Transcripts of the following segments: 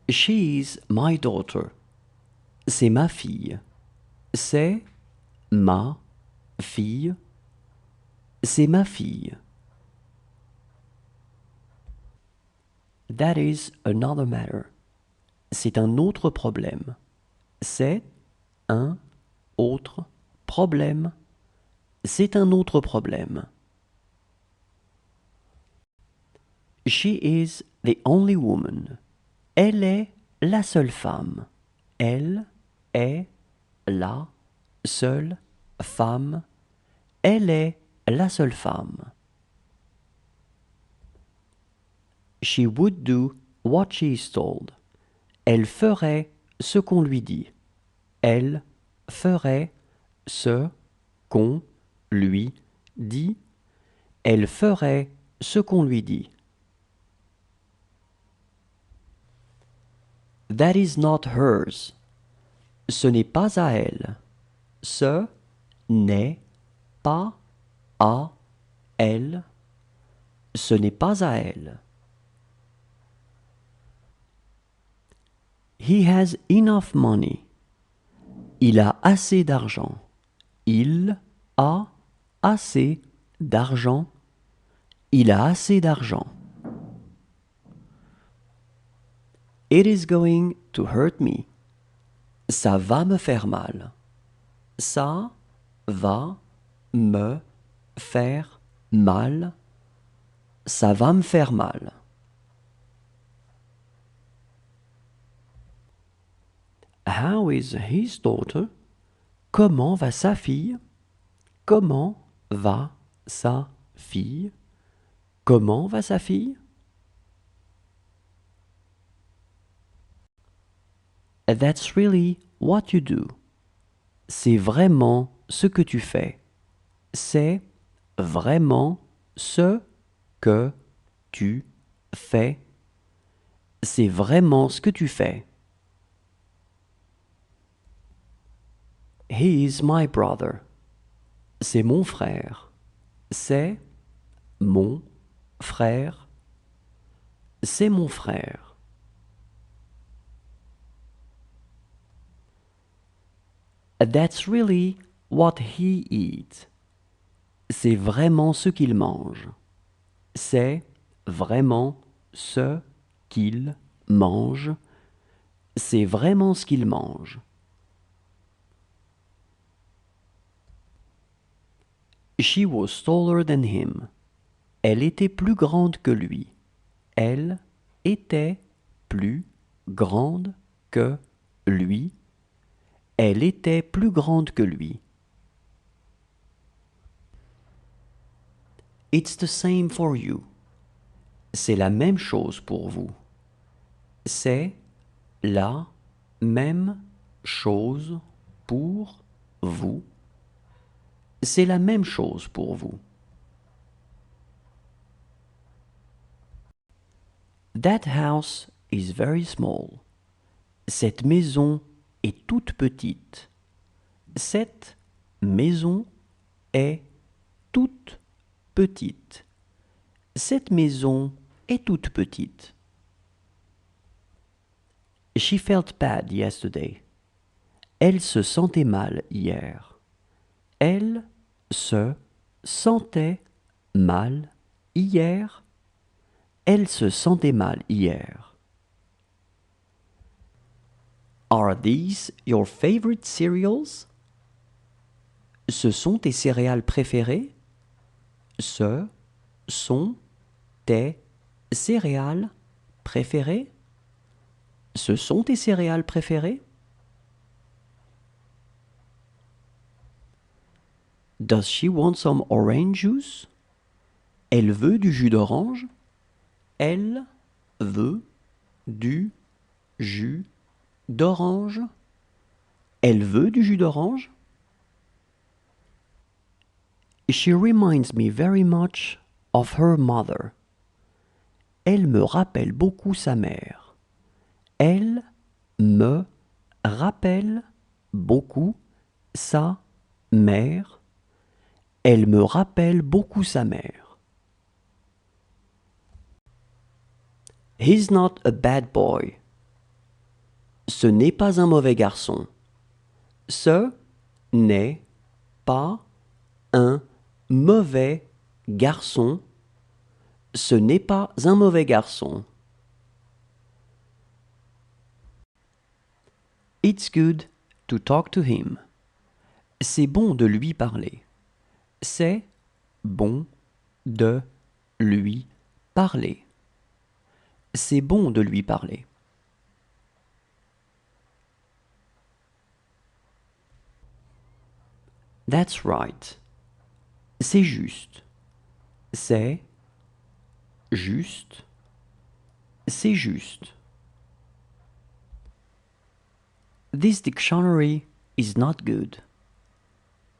She is my daughter. C'est ma fille. C'est ma fille. C'est ma fille. That is another matter. C'est un autre problème. C'est un autre problème. C'est un autre problème. She is the only woman. Elle est la seule femme. Elle est la seule femme. Elle est la seule femme. She would do what she is told. Elle ferait ce qu'on lui dit. Elle ferait ce qu'on lui dit. Elle ferait ce qu'on lui dit. That is not hers. Ce n'est pas à elle. Ce n'est pas à elle. Ce n'est pas à elle. He has enough money. Il a assez d'argent. Il a assez d'argent. Il a assez d'argent. It is going to hurt me. Ça va me faire mal. Ça va me faire mal. Ça va me faire mal. How is his daughter? Comment va sa fille? Comment va sa fille? Comment va sa fille? That's really what you do. C'est vraiment ce que tu fais. C'est vraiment ce que tu fais. C'est vraiment ce que tu fais. He is my brother. C'est mon frère. C'est mon frère. C'est mon frère. That's really what he eats. C'est vraiment ce qu'il mange. C'est vraiment ce qu'il mange. C'est vraiment ce qu'il mange. She was taller than him. Elle était plus grande que lui. Elle était plus grande que lui. Elle était plus grande que lui. It's the same for you. C'est la même chose pour vous. C'est la même chose pour vous. C'est la même chose pour vous. That house is very small. Cette maison est toute petite. Cette maison est toute petite. Cette maison est toute petite. She felt bad yesterday. Elle se sentait mal hier. Elle se sentait mal hier. Elle se sentait mal hier. Are these your favorite cereals? Ce sont tes céréales préférées? Ce sont tes céréales préférées? Ce sont tes céréales préférées? Does she want some orange juice? Elle veut du jus d'orange? Elle veut du jus d'orange? Elle veut du jus d'orange? She reminds me very much of her mother. Elle me rappelle beaucoup sa mère. Elle me rappelle beaucoup sa mère. Elle me rappelle beaucoup sa mère. He's not a bad boy. Ce n'est pas un mauvais garçon. Ce n'est pas un mauvais garçon. Ce n'est pas un mauvais garçon. It's good to talk to him. C'est bon de lui parler. C'est bon de lui parler. C'est bon de lui parler. That's right. C'est juste. C'est juste. C'est juste. This dictionary is not good.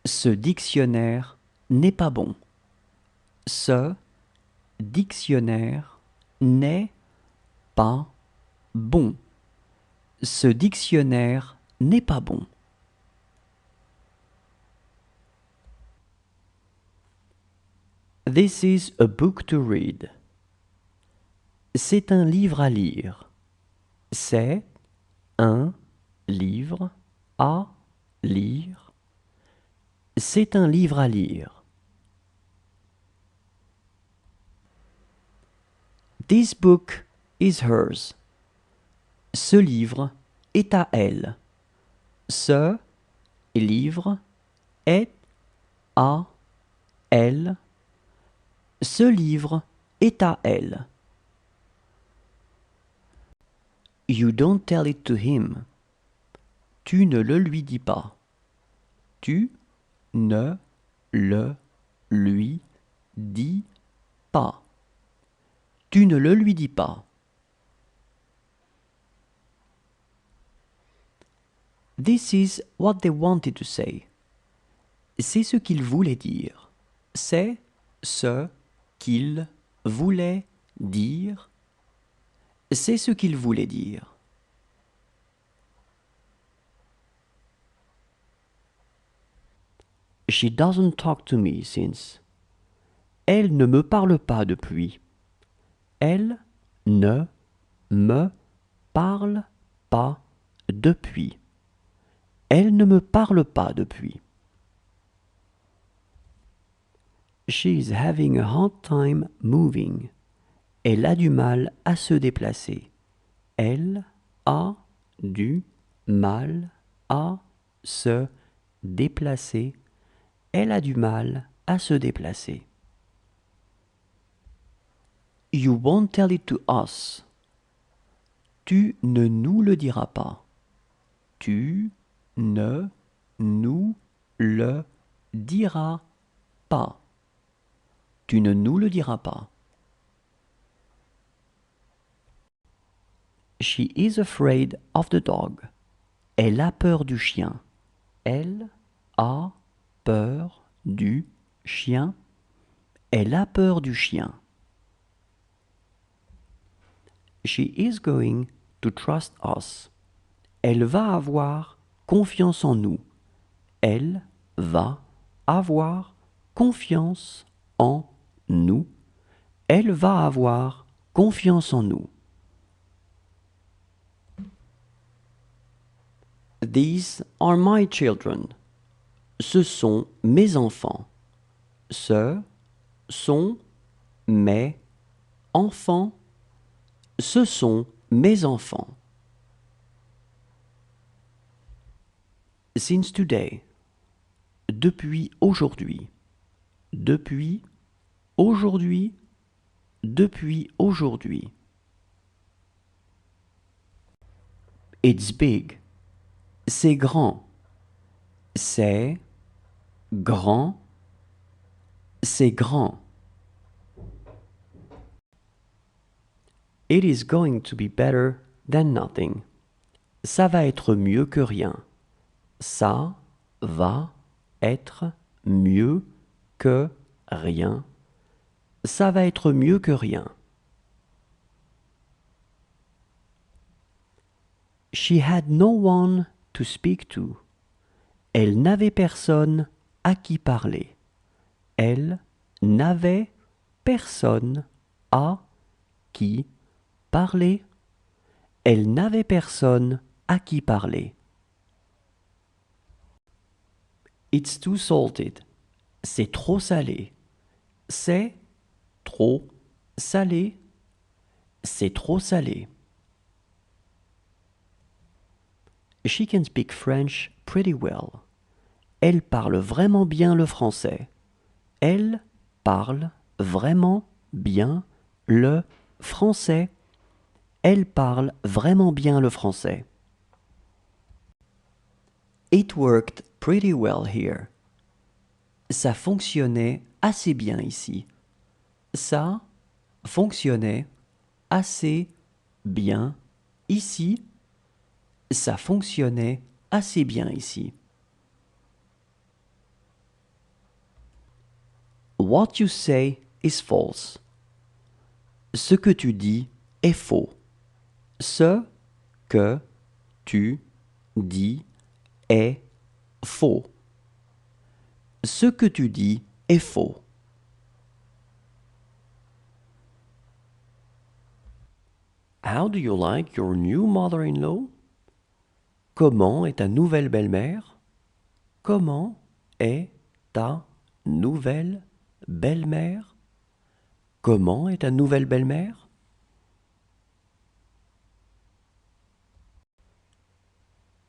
Ce dictionnaire n'est pas bon. Ce dictionnaire n'est pas bon. Ce dictionnaire n'est pas bon. This is a book to read. C'est un livre à lire. C'est un livre à lire. C'est un livre à lire. This book is hers. Ce livre est à elle. Ce livre est à elle. Ce livre est à elle. You don't tell it to him. Tu ne le lui dis pas. Tu ne le lui dis pas. Tu ne le lui dis pas. This is what they wanted to say. C'est ce qu'ils voulaient dire. C'est ce qu'ils voulaient dire. C'est ce qu'ils voulaient dire. She doesn't talk to me since. Elle ne me parle pas depuis. Elle ne me parle pas depuis. Elle ne me parle pas depuis. She is having a hard time moving. Elle a du mal à se déplacer. Elle a du mal à se déplacer. Elle a du mal à se déplacer. You won't tell it to us. Tu ne nous le diras pas. Tu ne nous le diras pas. Tu ne nous le diras pas. She is afraid of the dog. Elle a peur du chien. Elle a peur du chien. Elle a peur du chien. She is going to trust us. Elle va avoir confiance en nous. Elle va avoir confiance en nous. Elle va avoir confiance en nous. These are my children. Ce sont mes enfants. Ce sont mes enfants. Ce sont mes enfants. Since today. Depuis aujourd'hui. Depuis aujourd'hui. Depuis aujourd'hui. It's big. C'est grand. C'est grand. C'est grand. It is going to be better than nothing. Ça va être mieux que rien. Ça va être mieux que rien. Ça va être mieux que rien. She had no one to speak to. Elle n'avait personne à qui parler. Elle n'avait personne à qui parler. Elle n'avait personne à qui parler. It's too salted. C'est trop salé. C'est trop salé. C'est trop salé. She can speak French pretty well. Elle parle vraiment bien le français. Elle parle vraiment bien le français. Elle parle vraiment bien le français. It worked pretty well here. Ça fonctionnait assez bien ici. Ça fonctionnait assez bien ici. Ça fonctionnait assez bien ici. What you say is false. Ce que tu dis est faux. Ce que tu dis est faux. Ce que tu dis est faux. How do you like your new mother-in-law? Comment est ta nouvelle belle-mère? Comment est ta nouvelle belle-mère? Comment est ta nouvelle belle-mère?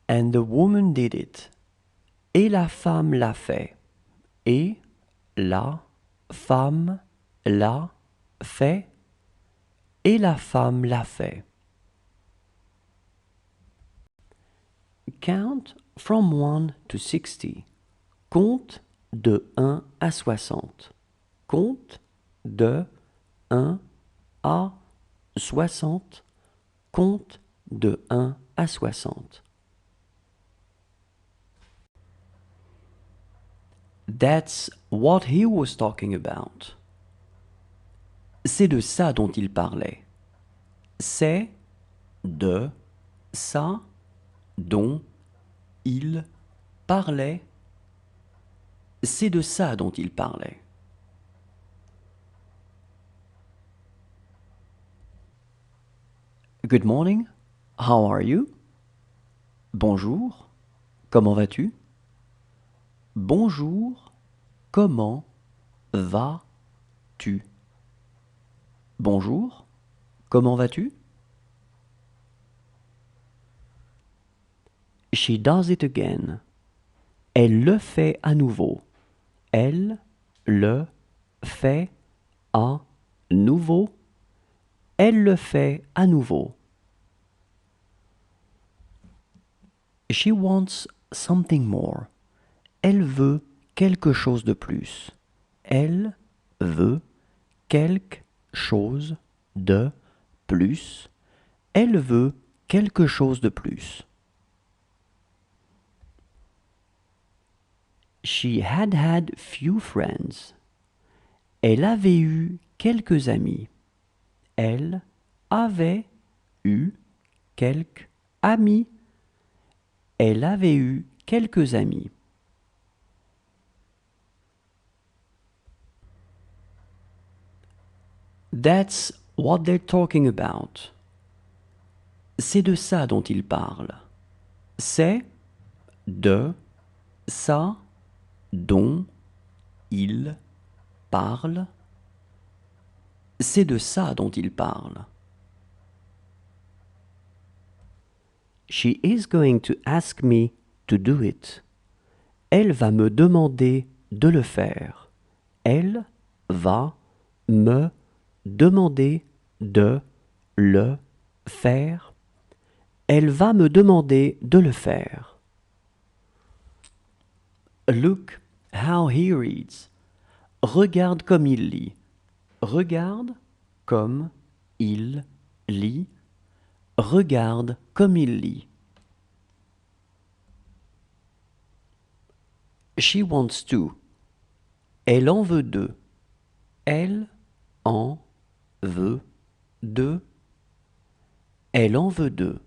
And the woman did it. Et la femme l'a fait. Et la femme l'a fait. Et la femme l'a fait. Count from 1 to 60. Compte de 1 à 60. Compte de 1 à 60. Compte de 1 à 60. That's what he was talking about. C'est de ça dont il parlait. C'est de ça dont il parlait. C'est de ça dont il parlait. Good morning. How are you? Bonjour. Comment vas-tu? Bonjour. Comment vas-tu? Bonjour. Comment vas-tu? She does it again. Elle le fait à nouveau. Elle le fait à nouveau. Elle le fait à nouveau. She wants something more. Elle veut quelque chose de plus. Elle veut quelque chose de plus. Elle veut quelque chose de plus. She had had few friends. Elle avait eu quelques amis. Elle avait eu quelques amis. Elle avait eu quelques amis. That's what they're talking about. C'est de ça dont ils parlent. C'est de ça dont ils parlent. C'est de ça dont ils parlent. She is going to ask me to do it. Elle va me demander de le faire. Elle va me demander de le faire. Elle va me demander de le faire. Look how he reads. Regarde comme il lit. Regarde comme il lit. Regarde comme il lit. She wants two. Elle en veut deux. Elle en veut deux. Elle en veut deux.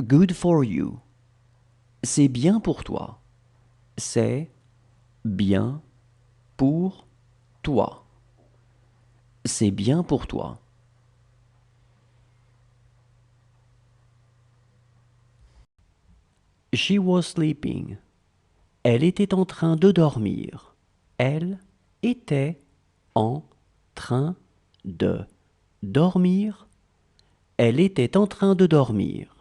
Good for you. C'est bien pour toi. C'est bien pour toi. C'est bien pour toi. She was sleeping. Elle était en train de dormir. Elle était en train de dormir. Elle était en train de dormir.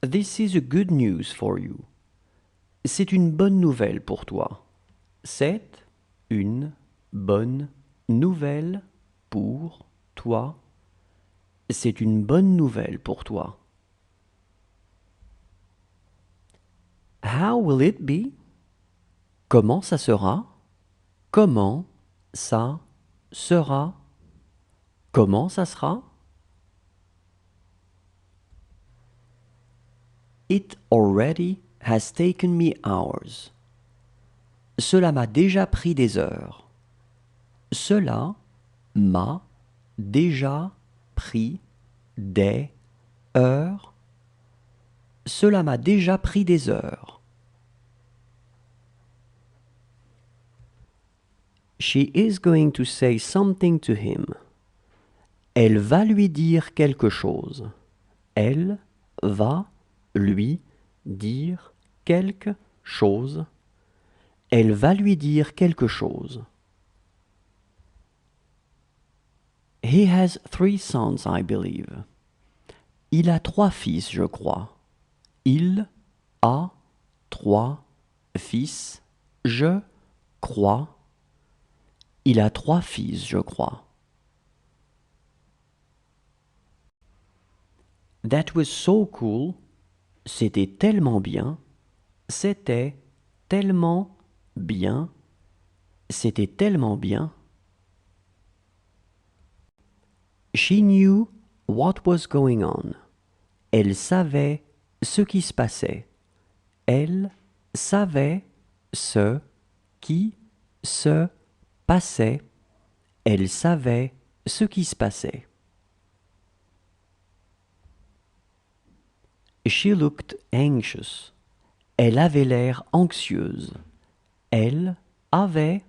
This is a good news for you. C'est une bonne nouvelle pour toi. C'est une bonne nouvelle pour toi. C'est une bonne nouvelle pour toi. How will it be? Comment ça sera? Comment ça sera? Comment ça sera? It already has taken me hours. Cela m'a déjà pris des heures. Cela m'a déjà pris des heures. Cela m'a déjà pris des heures. She is going to say something to him. Elle va lui dire quelque chose. Elle va lui dire quelque chose. Elle va lui dire quelque chose. He has 3 sons, I believe. Il a 3 fils, je crois. Il a 3 fils, je crois. Il a 3 fils, je crois. That was so cool. C'était tellement bien. C'était tellement bien. C'était tellement bien. She knew what was going on. Elle savait ce qui se passait. Elle savait ce qui se passait. Elle savait ce qui se passait. She looked anxious. Elle avait l'air anxieuse. Elle avait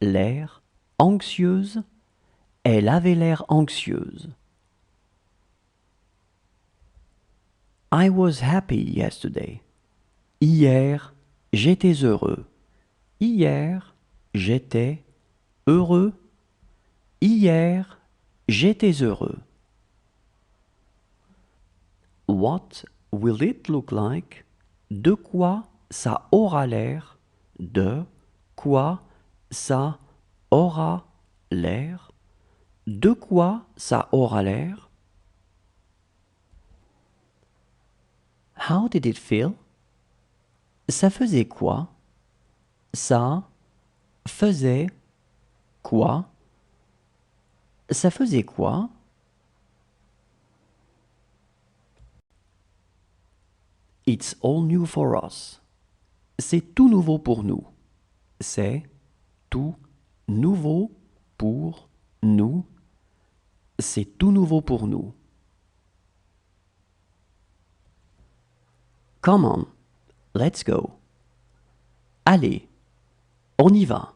l'air anxieuse. Elle avait l'air anxieuse. I was happy yesterday. Hier, j'étais heureux. Hier, j'étais heureux. Hier, j'étais heureux. What will it look like? De quoi ça aura l'air? De quoi ça aura l'air? De quoi ça aura l'air? How did it feel? Ça faisait quoi? Ça faisait quoi? Ça faisait quoi? It's all new for us. C'est tout nouveau pour nous. C'est tout nouveau pour nous. C'est tout nouveau pour nous. Come on, let's go. Allez, on y va.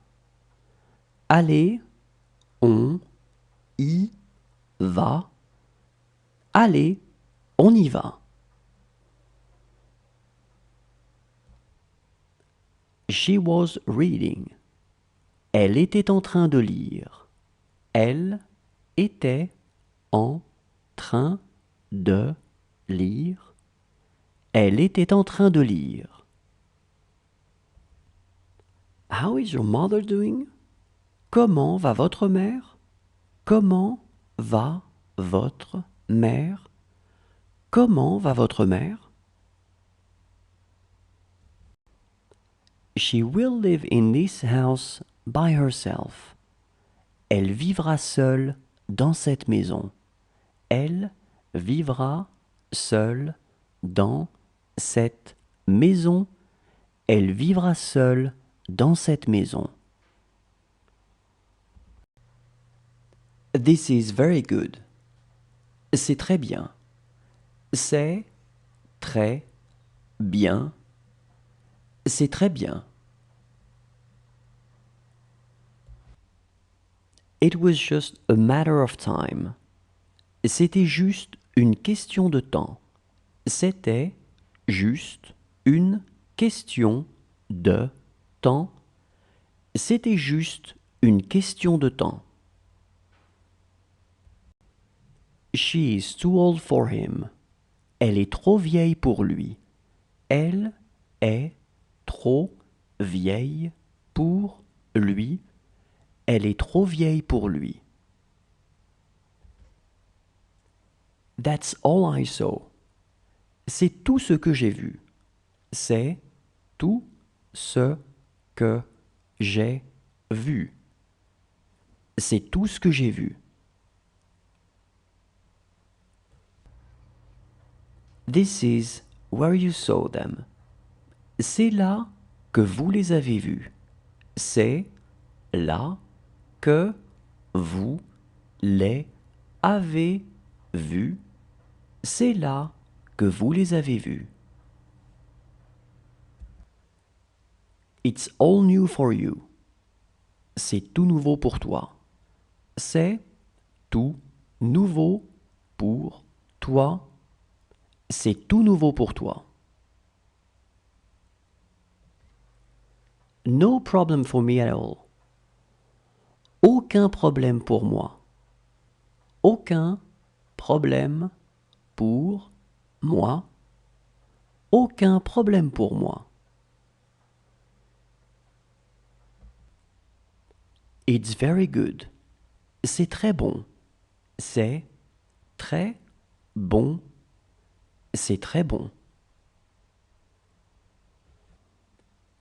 Allez, on y va. Allez, on y va. She was reading. Elle était en train de lire. Elle était en train de lire. Elle était en train de lire. How is your mother doing? Comment va votre mère? Comment va votre mère? Comment va votre mère? She will live in this house by herself. Elle vivra seule dans cette maison. Elle vivra seule dans cette maison. Elle vivra seule dans cette maison. This is very good. C'est très bien. C'est très bien. C'est très bien. It was just a matter of time. C'était juste une question de temps. C'était juste une question de temps. C'était juste une question de temps. She is too old for him. Elle est trop vieille pour lui. Elle est trop vieille pour lui. Elle est trop vieille pour lui. That's all I saw. C'est tout ce que j'ai vu. C'est tout ce que j'ai vu. C'est tout ce que j'ai vu. This is where you saw them. C'est là que vous les avez vus. C'est là que vous les avez vus. C'est là que vous les avez vus. It's all new for you. C'est tout nouveau pour toi. C'est tout nouveau pour toi. C'est tout nouveau pour toi. No problem for me at all. Aucun problème pour moi. Aucun problème pour moi. Aucun problème pour moi. It's very good. C'est très bon. C'est très bon. C'est très bon.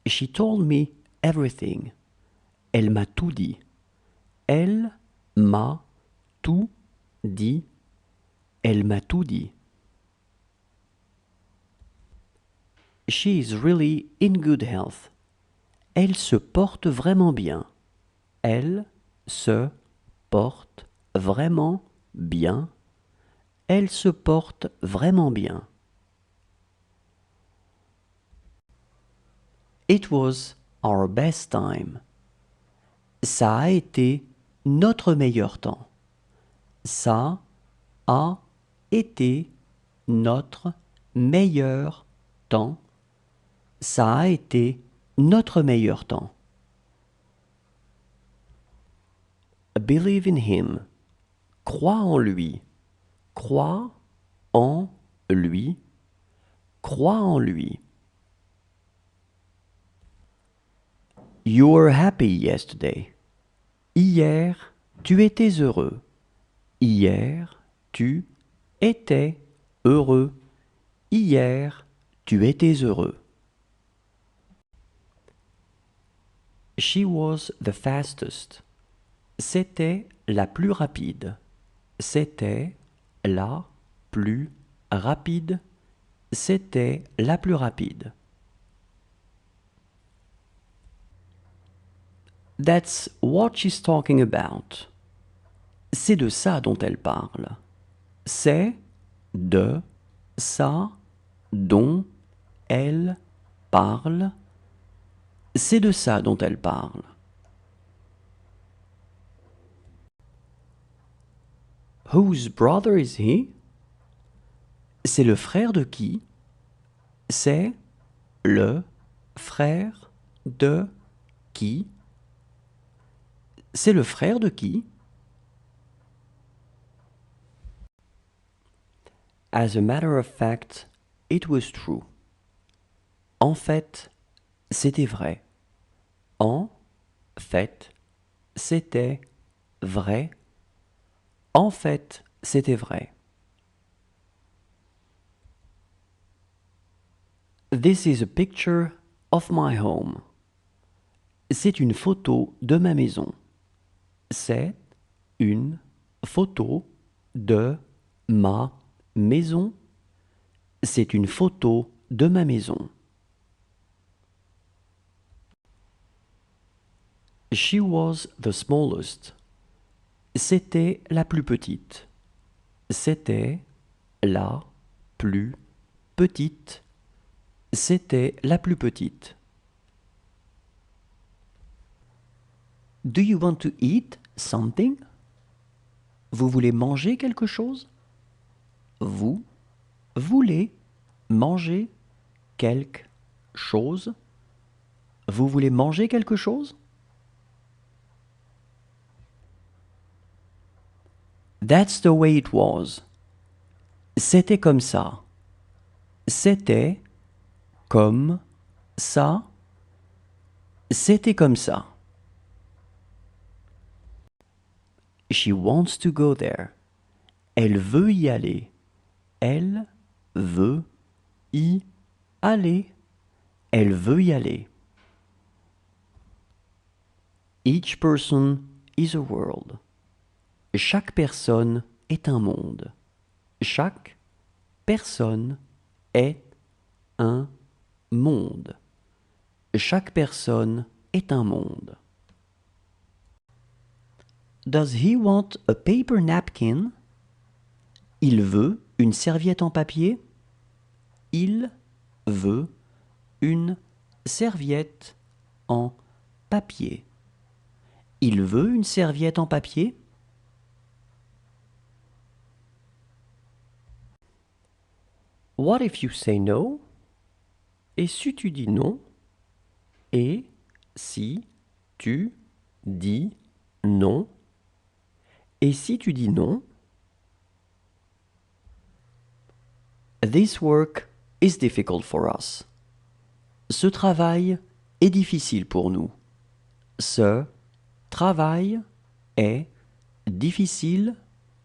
She told me everything. Elle m'a tout dit. Elle m'a tout dit. Elle m'a tout dit. She is really in good health. Elle se porte vraiment bien. Elle se porte vraiment bien. Elle se porte vraiment bien. It was our best time. Ça a été notre meilleur temps. Ça a été notre meilleur temps. Ça a été notre meilleur temps. Believe in him. Crois en lui. Crois en lui. Crois en lui. You were happy yesterday. Hier, tu étais heureux. Hier, tu étais heureux. Hier, tu étais heureux. She was the fastest. C'était la plus rapide. C'était la plus rapide. C'était la plus rapide. That's what she's talking about. C'est de ça dont elle parle. C'est de ça dont elle parle. C'est de ça dont elle parle. Whose brother is he? C'est le frère de qui? C'est le frère de qui? C'est le frère de qui? As a matter of fact, it was true. En fait, c'était vrai. En fait, c'était vrai. En fait, c'était vrai. This is a picture of my home. C'est une photo de ma maison. C'est une photo de ma maison. C'est une photo de ma maison. She was the smallest. C'était la plus petite. C'était la plus petite. C'était la plus petite. Do you want to eat something? Vous voulez manger quelque chose? Vous voulez manger quelque chose. Vous voulez manger quelque chose? That's the way it was. C'était comme ça. C'était comme ça. C'était comme ça. She wants to go there. Elle veut y aller. Elle veut y aller. Elle veut y aller. Each person is a world. Chaque personne est un monde. Chaque personne est un monde. Chaque personne est un monde. Does he want a paper napkin? Il veut une serviette en papier? Il veut une serviette en papier. Il veut une serviette en papier? What if you say no? Et si tu dis non? Et si tu dis non? Et si tu dis non? This work is difficult for us. Ce travail est difficile pour nous. Ce travail est difficile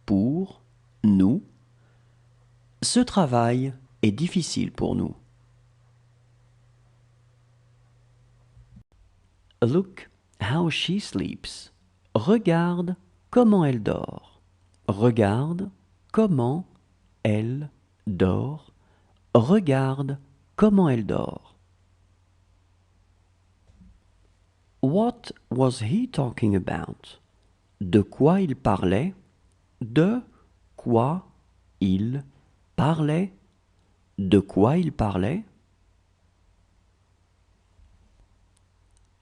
pour nous. Ce travail est difficile pour nous. Look how she sleeps. Regarde comment elle dort. Regarde comment elle dort. Regarde comment elle dort. What was he talking about? De quoi il parlait? De quoi il parlait? De quoi il parlait?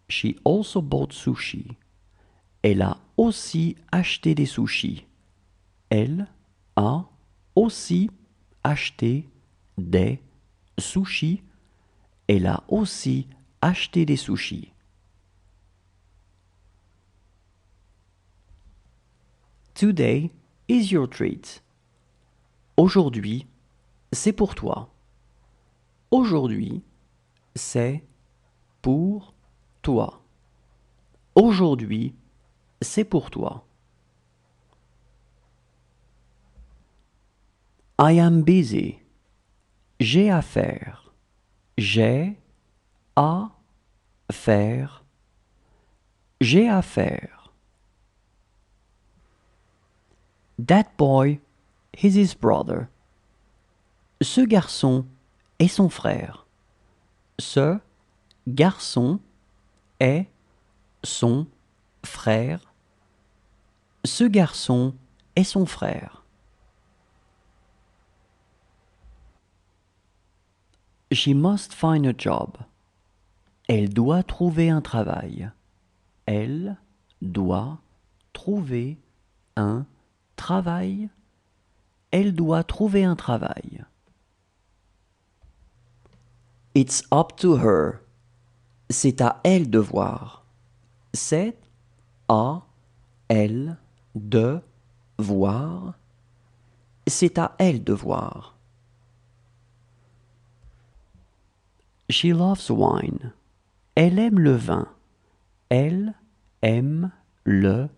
She also bought sushi. Elle a aussi acheté des sushis. Elle a aussi acheté des sushis. Elle a aussi acheté des sushis. Today is your treat. Aujourd'hui, c'est pour toi. Aujourd'hui, c'est pour toi. Aujourd'hui, c'est pour toi. I am busy. J'ai à faire. J'ai à faire. J'ai à faire. That boy is his brother. Ce garçon est son frère. Ce garçon est son frère. Ce garçon est son frère. She must find a job. Elle doit trouver un travail. Elle doit trouver un travail. Elle doit trouver un travail. It's up to her. C'est à elle de voir. C'est à elle de voir. C'est à elle de voir. She loves wine. Elle aime le vin. Elle aime le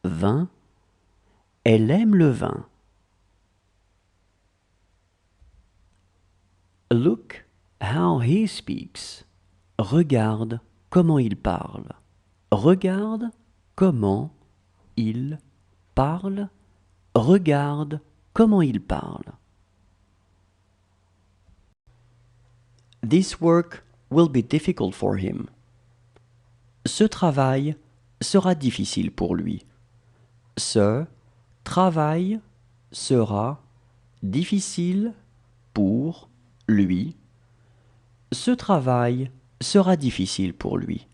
vin. Elle aime le vin. Look how he speaks. Regarde comment il parle. Regarde comment il parle. Regarde comment il parle. This work will be difficult for him. Ce travail sera difficile pour lui. Ce travail sera difficile pour lui. Ce travail sera difficile pour lui.